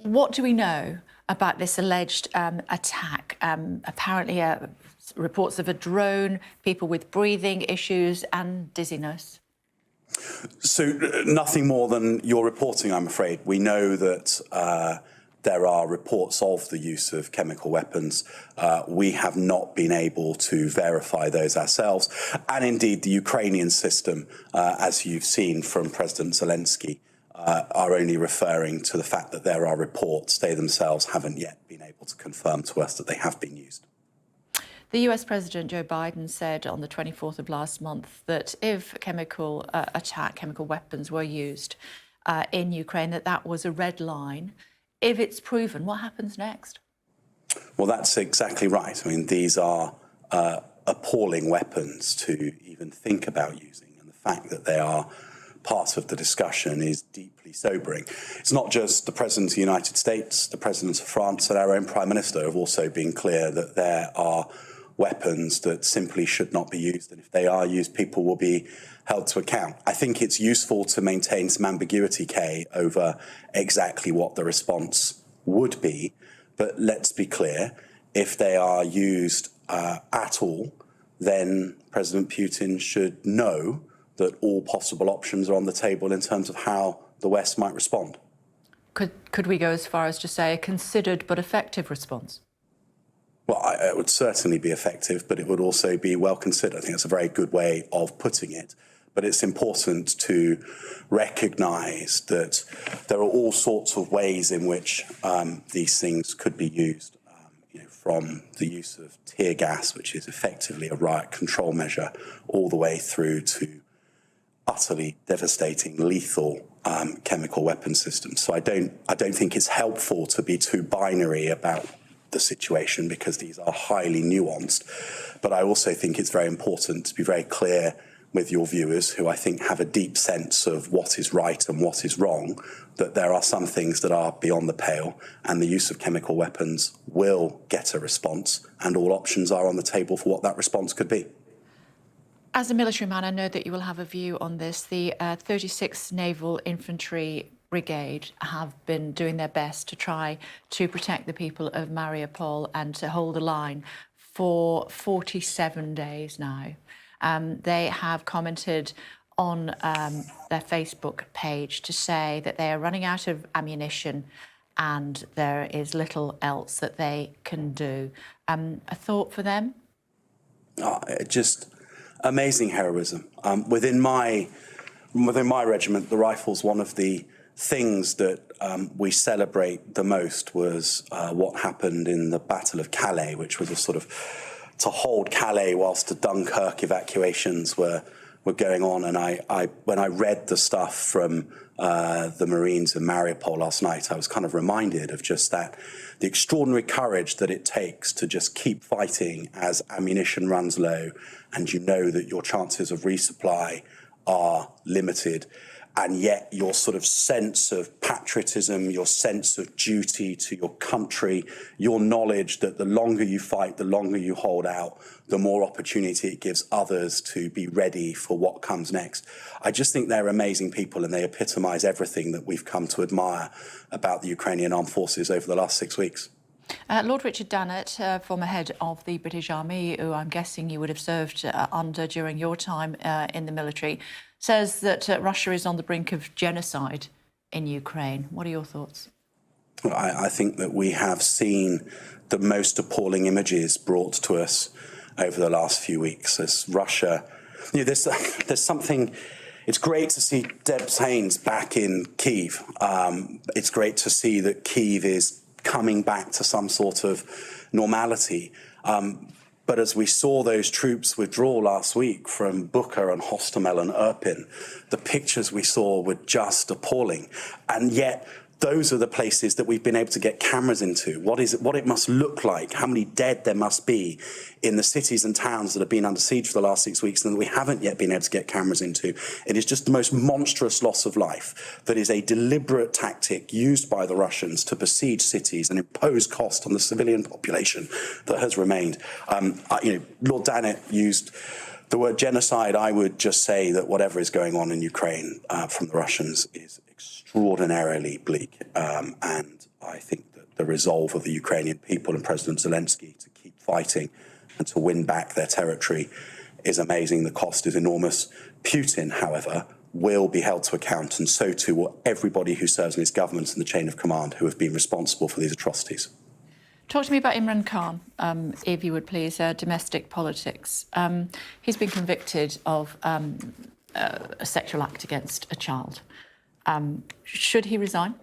What do we know about this alleged attack? Apparently, reports of a drone, people with breathing issues and dizziness. So nothing more than you're reporting, I'm afraid. We know that there are reports of the use of chemical weapons. We have not been able to verify those ourselves. And indeed, the Ukrainian system, as you've seen from President Zelensky, are only referring to the fact that there are reports. They themselves haven't yet been able to confirm to us that they have been used. The US President Joe Biden said on the 24th of last month that if chemical weapons were used in Ukraine, that was a red line. If it's proven, what happens next? Well, that's exactly right. I mean, these are appalling weapons to even think about using. And the fact that they are part of the discussion is deeply sobering. It's not just the President of the United States, the President of France and our own Prime Minister have also been clear that there are weapons that simply should not be used. And if they are used, people will be held to account. I think it's useful to maintain some ambiguity, Kay, over exactly what the response would be. But let's be clear, if they are used at all, then President Putin should know that all possible options are on the table in terms of how the West might respond. Could we go as far as to say a considered but effective response? Well, it would certainly be effective, but it would also be well considered. I think that's a very good way of putting it. But it's important to recognise that there are all sorts of ways in which these things could be used, from the use of tear gas, which is effectively a riot control measure, all the way through to utterly devastating, lethal chemical weapon systems. So I don't think it's helpful to be too binary about the situation because these are highly nuanced. But I also think it's very important to be very clear with your viewers, who I think have a deep sense of what is right and what is wrong, that there are some things that are beyond the pale and the use of chemical weapons will get a response and all options are on the table for what that response could be. As a military man, I know that you will have a view on this. The 36th Naval Infantry Brigade have been doing their best to try to protect the people of Mariupol and to hold the line for 47 days now. They have commented on their Facebook page to say that they are running out of ammunition and there is little else that they can do. A thought for them? Just amazing heroism. Within my regiment, the Rifles, one of the things that we celebrate the most was what happened in the Battle of Calais, which was a sort of to hold Calais whilst the Dunkirk evacuations were going on. And when I read the stuff from the Marines in Mariupol last night, I was kind of reminded of just that, the extraordinary courage that it takes to just keep fighting as ammunition runs low and you know that your chances of resupply are limited. And yet your sort of sense of patriotism, your sense of duty to your country, your knowledge that the longer you fight, the longer you hold out, the more opportunity it gives others to be ready for what comes next. I just think they're amazing people and they epitomise everything that we've come to admire about the Ukrainian armed forces over the last 6 weeks. Lord Richard Dannett, former head of the British Army, who I'm guessing you would have served under during your time in the military, says that Russia is on the brink of genocide in Ukraine. What are your thoughts? Well, I think that we have seen the most appalling images brought to us over the last few weeks as Russia. There's something. It's great to see Deb Haynes back in Kyiv. It's great to see that Kyiv is coming back to some sort of normality. But as we saw those troops withdraw last week from Bucha and Hostomel and Irpin, the pictures we saw were just appalling. And yet those are the places that we've been able to get cameras into. What it must look like, how many dead there must be in the cities and towns that have been under siege for the last 6 weeks and that we haven't yet been able to get cameras into. It is just the most monstrous loss of life that is a deliberate tactic used by the Russians to besiege cities and impose cost on the civilian population that has remained. Lord Dannett used the word genocide. I would just say that whatever is going on in Ukraine from the Russians is extraordinarily bleak, and I think that the resolve of the Ukrainian people and President Zelensky to keep fighting and to win back their territory is amazing. The cost is enormous. Putin, however, will be held to account, and so too will everybody who serves in his government and the chain of command who have been responsible for these atrocities. Talk to me about Imran Khan, if you would please, domestic politics. He's been convicted of a sexual act against a child. Should he resign?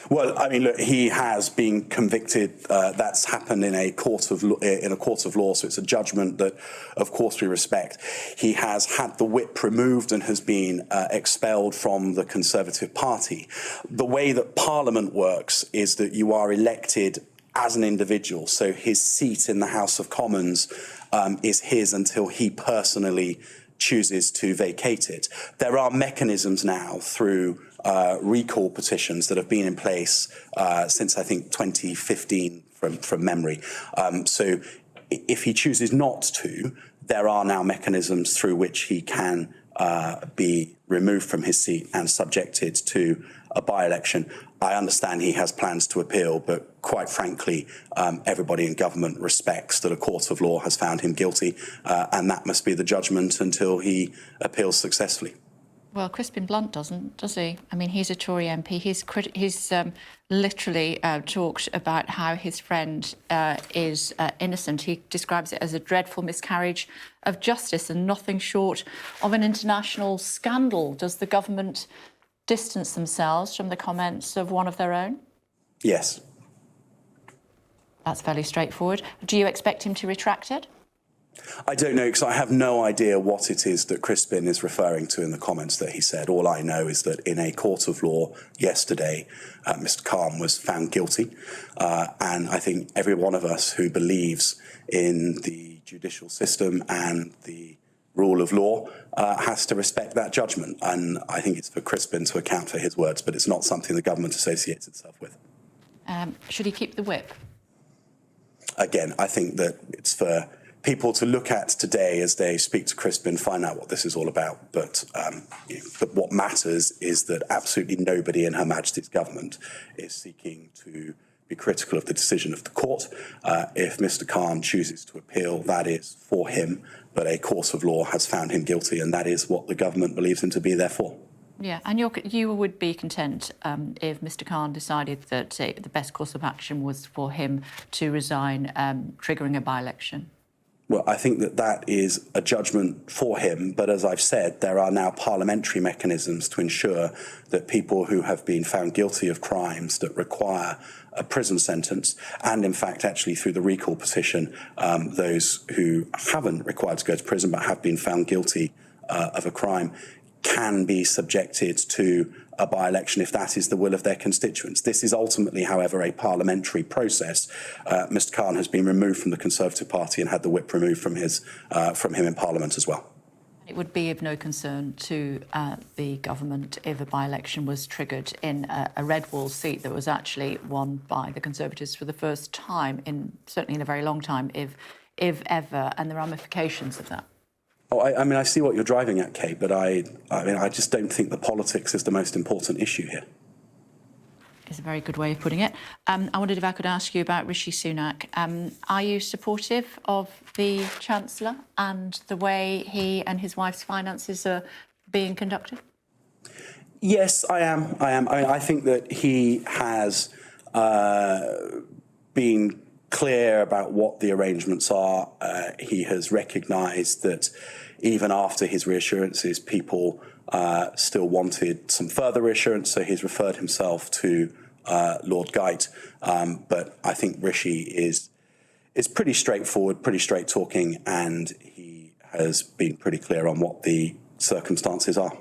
Well, I mean, look, he has been convicted. That's happened in a court of law, so it's a judgment that, of course, we respect. He has had the whip removed and has been expelled from the Conservative Party. The way that Parliament works is that you are elected as an individual, so his seat in the House of Commons is his until he personally chooses to vacate it. There are mechanisms now through recall petitions that have been in place since, I think, 2015 from memory. So if he chooses not to, there are now mechanisms through which he can be removed from his seat and subjected to a by-election. I understand he has plans to appeal, but quite frankly, everybody in government respects that a court of law has found him guilty, and that must be the judgment until he appeals successfully. Well, Crispin Blunt doesn't, does he? I mean, he's a Tory MP. He's literally talked about how his friend is innocent. He describes it as a dreadful miscarriage of justice and nothing short of an international scandal. Does the government distance themselves from the comments of one of their own? Yes. That's fairly straightforward. Do you expect him to retract it? I don't know, because I have no idea what it is that Crispin is referring to in the comments that he said. All I know is that in a court of law yesterday, Mr. Khan was found guilty. And I think every one of us who believes in the judicial system and the rule of law has to respect that judgment. And I think it's for Crispin to account for his words, but it's not something the government associates itself with. Should he keep the whip? Again, I think that it's for people to look at today as they speak to Crispin, find out what this is all about. But what matters is that absolutely nobody in Her Majesty's government is seeking to be critical of the decision of the court. If Mr. Khan chooses to appeal, that is for him. But a court of law has found him guilty, and that is what the government believes him to be there for. Yeah, and you would be content if Mr. Khan decided that the best course of action was for him to resign, triggering a by-election? Well, I think that that is a judgment for him. But as I've said, there are now parliamentary mechanisms to ensure that people who have been found guilty of crimes that require a prison sentence, and in fact, actually through the recall petition, those who haven't required to go to prison but have been found guilty of a crime can be subjected to a by-election if that is the will of their constituents. This is ultimately, however, a parliamentary process. Mr. Khan has been removed from the Conservative Party and had the whip removed from him in Parliament as well. It would be of no concern to the government if a by-election was triggered in a red wall seat that was actually won by the Conservatives for the first time, certainly in a very long time, if ever, and the ramifications of that. Oh, I mean, I see what you're driving at, Kate, but I just don't think the politics is the most important issue here. Is a very good way of putting it. I wondered if I could ask you about Rishi Sunak. Are you supportive of the Chancellor and the way he and his wife's finances are being conducted? Yes, I am. I mean, I think that he has been clear about what the arrangements are. He has recognised that even after his reassurances, people still wanted some further reassurance, so he's referred himself to Lord Geit. But I think Rishi is pretty straightforward, pretty straight talking, and he has been pretty clear on what the circumstances are.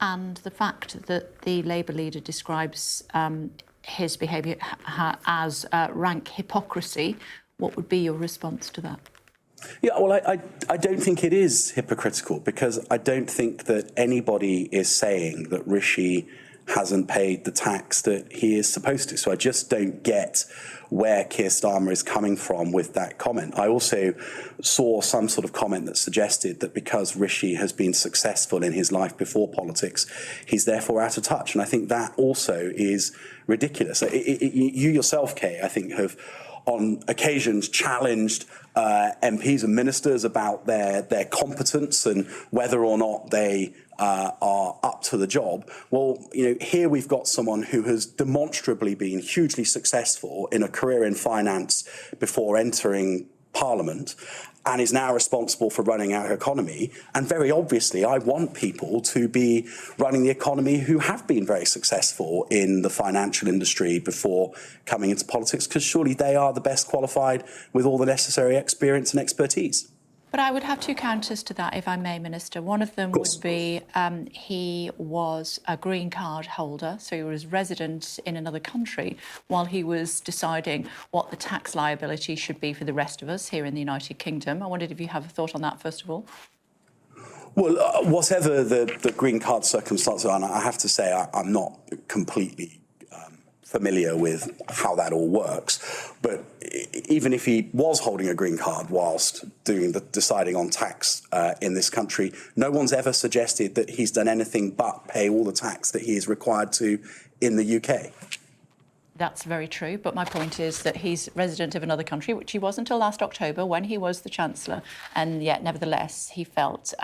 And the fact that the Labour leader describes his behaviour as rank hypocrisy, what would be your response to that? Yeah, well, I don't think it is hypocritical, because I don't think that anybody is saying that Rishi hasn't paid the tax that he is supposed to. So I just don't get where Keir Starmer is coming from with that comment. I also saw some sort of comment that suggested that because Rishi has been successful in his life before politics, he's therefore out of touch. And I think that also is ridiculous. You yourself, Kay, I think have on occasions challenged MPs and ministers about their competence and whether or not they are up to the job. Well, here we've got someone who has demonstrably been hugely successful in a career in finance before entering Parliament and is now responsible for running our economy. And very obviously, I want people to be running the economy who have been very successful in the financial industry before coming into politics, because surely they are the best qualified with all the necessary experience and expertise. But I would have two counters to that, if I may, Minister. One of them would be he was a green card holder, so he was resident in another country while he was deciding what the tax liability should be for the rest of us here in the United Kingdom. I wondered if you have a thought on that, first of all. Well, whatever the green card circumstances are, and I have to say I'm not completely familiar with how that all works, but even if he was holding a green card whilst deciding on tax in this country, no one's ever suggested that he's done anything but pay all the tax that he is required to in the UK. That's very true, but my point is that he's resident of another country, which he was until last October when he was the Chancellor, and yet nevertheless he felt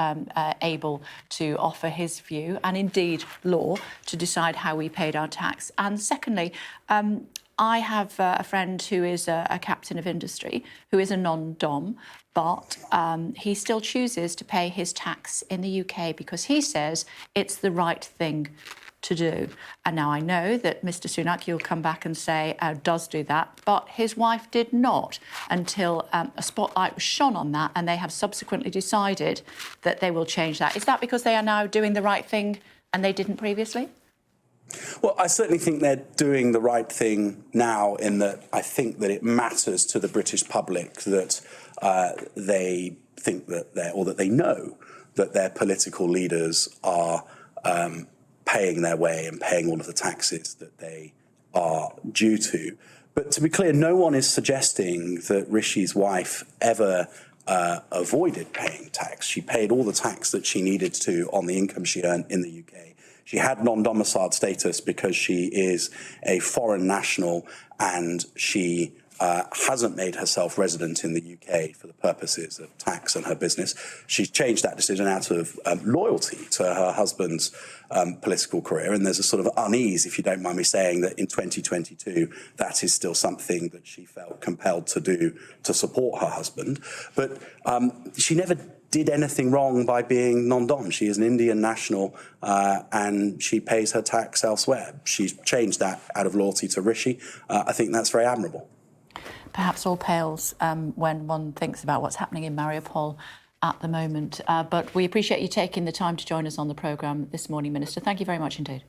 able to offer his view and indeed law to decide how we paid our tax. And secondly, I have a friend who is a captain of industry who is a non-dom, but he still chooses to pay his tax in the UK because he says it's the right thing to do. And now I know that Mr Sunak, you'll come back and say, does do that, but his wife did not until a spotlight was shone on that, and they have subsequently decided that they will change that. Is that because they are now doing the right thing and they didn't previously? Well, I certainly think they're doing the right thing now, in that I think that it matters to the British public that they think that that they know that their political leaders are paying their way and paying all of the taxes that they are due to. But to be clear, no one is suggesting that Rishi's wife ever avoided paying tax. She paid all the tax that she needed to on the income she earned in the UK. She had non-domiciled status because she is a foreign national, and she hasn't made herself resident in the UK for the purposes of tax and her business. She's changed that decision out of loyalty to her husband's political career, and there's a sort of unease, if you don't mind me saying, that in 2022 that is still something that she felt compelled to do to support her husband. But she never did anything wrong by being non-dom. She is an Indian national and she pays her tax elsewhere. She's changed that out of loyalty to Rishi. I think that's very admirable. Perhaps all pales when one thinks about what's happening in Mariupol at the moment. But we appreciate you taking the time to join us on the programme this morning, Minister. Thank you very much indeed.